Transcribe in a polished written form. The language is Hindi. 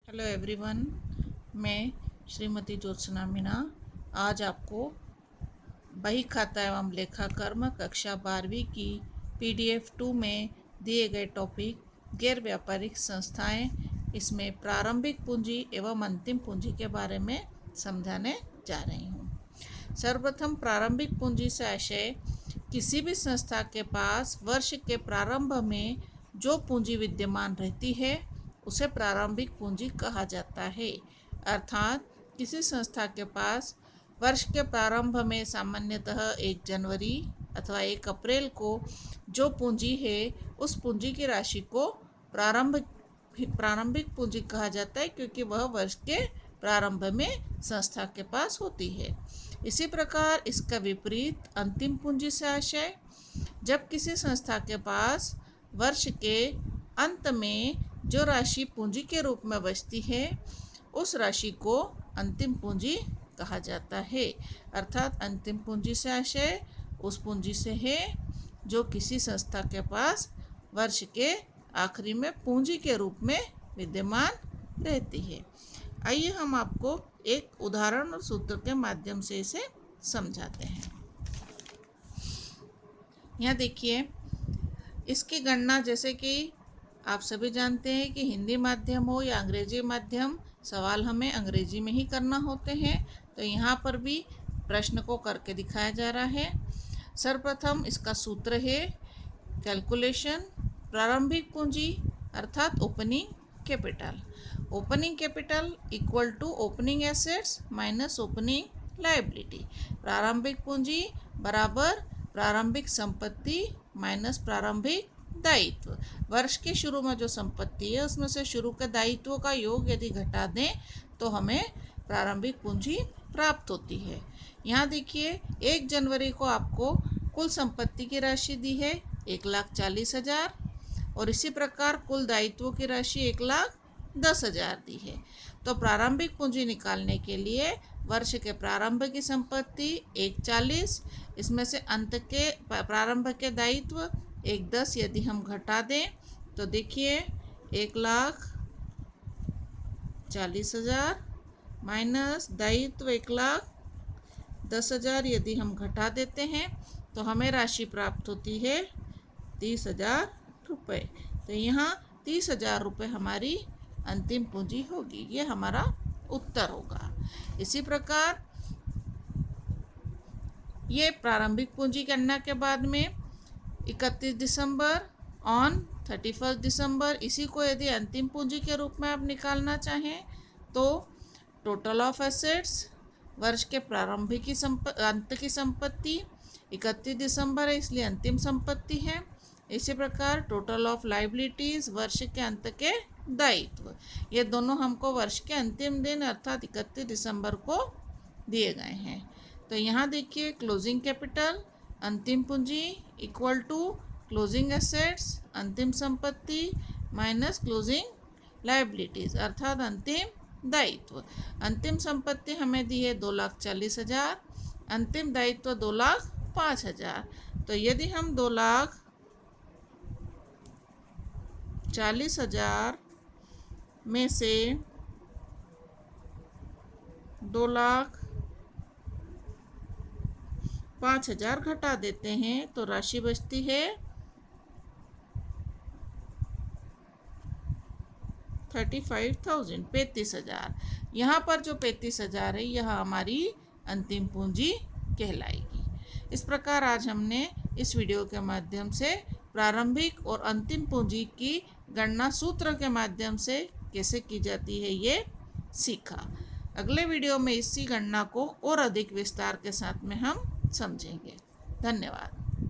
हेलो एवरीवन, मैं श्रीमती ज्योत्सना मीना आज आपको बही खाता एवं लेखा कर्म कक्षा 12वीं की PDF 2 में दिए गए टॉपिक गैर व्यापारिक संस्थाएं, इसमें प्रारंभिक पूंजी एवं अंतिम पूंजी के बारे में समझाने जा रही हूँ। सर्वप्रथम प्रारंभिक पूंजी से आशय किसी भी संस्था के पास वर्ष के प्रारंभ में जो पूंजी विद्यमान रहती है उसे प्रारंभिक पूंजी कहा जाता है। अर्थात किसी संस्था के पास वर्ष के प्रारंभ में सामान्यतः 1 जनवरी अथवा 1 अप्रैल को जो पूंजी है उस पूंजी की राशि को प्रारंभिक पूंजी कहा जाता है, क्योंकि वह वर्ष के प्रारंभ में संस्था के पास होती है। इसी प्रकार इसका विपरीत अंतिम पूंजी से आशय जब किसी संस्था के पास वर्ष के अंत में जो राशि पूंजी के रूप में बचती है उस राशि को अंतिम पूंजी कहा जाता है। अर्थात अंतिम पूंजी से आशय उस पूंजी से है जो किसी संस्था के पास वर्ष के आखिरी में पूंजी के रूप में विद्यमान रहती है। आइए हम आपको एक उदाहरण और सूत्र के माध्यम से इसे समझाते हैं। यहाँ देखिए, इसकी गणना जैसे कि आप सभी जानते हैं कि हिंदी माध्यम हो या अंग्रेजी माध्यम, सवाल हमें अंग्रेजी में ही करना होते हैं। तो यहाँ पर भी प्रश्न को करके दिखाया जा रहा है। सर्वप्रथम इसका सूत्र है कैलकुलेशन प्रारंभिक पूंजी अर्थात opening capital. Opening capital equal to opening assets minus opening liability. प्रारंभिक पूंजी बराबर प्रारंभिक संपत्ति माइनस प्रारंभिक दायित्व। वर्ष के शुरू में जो संपत्ति है उसमें से शुरू के दायित्वों का योग यदि घटा दें तो हमें प्रारंभिक पूंजी प्राप्त होती है। यहाँ देखिए, 1 जनवरी को आपको कुल संपत्ति की राशि दी है 1,40,000 और इसी प्रकार कुल दायित्वों की राशि 1,10,000 दी है। तो प्रारंभिक पूंजी निकालने के लिए वर्ष के प्रारंभ की संपत्ति 1,40, इसमें से अंत के प्रारंभ के दायित्व 1,10 यदि हम घटा दें तो देखिए 1,40,000 माइनस दायित्व 1,10,000 यदि हम घटा देते हैं तो हमें राशि प्राप्त होती है 30,000 रुपये। तो यहाँ 30,000 रुपये हमारी अंतिम पूंजी होगी, ये हमारा उत्तर होगा। इसी प्रकार ये प्रारंभिक पूंजी गणना के बाद में 31 दिसंबर ऑन 31 दिसंबर, इसी को यदि अंतिम पूंजी के रूप में आप निकालना चाहें तो टोटल ऑफ एसेट्स वर्ष के प्रारंभिक की अंत की संपत्ति 31 दिसंबर है इसलिए अंतिम संपत्ति है। इसी प्रकार टोटल ऑफ लायबिलिटीज़ वर्ष के अंत के दायित्व, ये दोनों हमको वर्ष के अंतिम दिन अर्थात 31 दिसंबर को दिए गए हैं। तो यहाँ देखिए क्लोजिंग कैपिटल अंतिम पूंजी इक्वल टू क्लोजिंग एसेट्स अंतिम संपत्ति माइनस क्लोजिंग लायबिलिटीज़ अर्थात अंतिम दायित्व। अंतिम संपत्ति हमें दी है 2,40,000, अंतिम दायित्व 2,05,000। तो यदि हम 2,40,000 में से 2,05,000 घटा देते हैं तो राशि बचती है 35,000। यहाँ पर जो 35,000 है यह हमारी अंतिम पूंजी कहलाएगी। इस प्रकार आज हमने इस वीडियो के माध्यम से प्रारंभिक और अंतिम पूंजी की गणना सूत्र के माध्यम से कैसे की जाती है ये सीखा। अगले वीडियो में इसी गणना को और अधिक विस्तार के साथ में हम समझेंगे। धन्यवाद।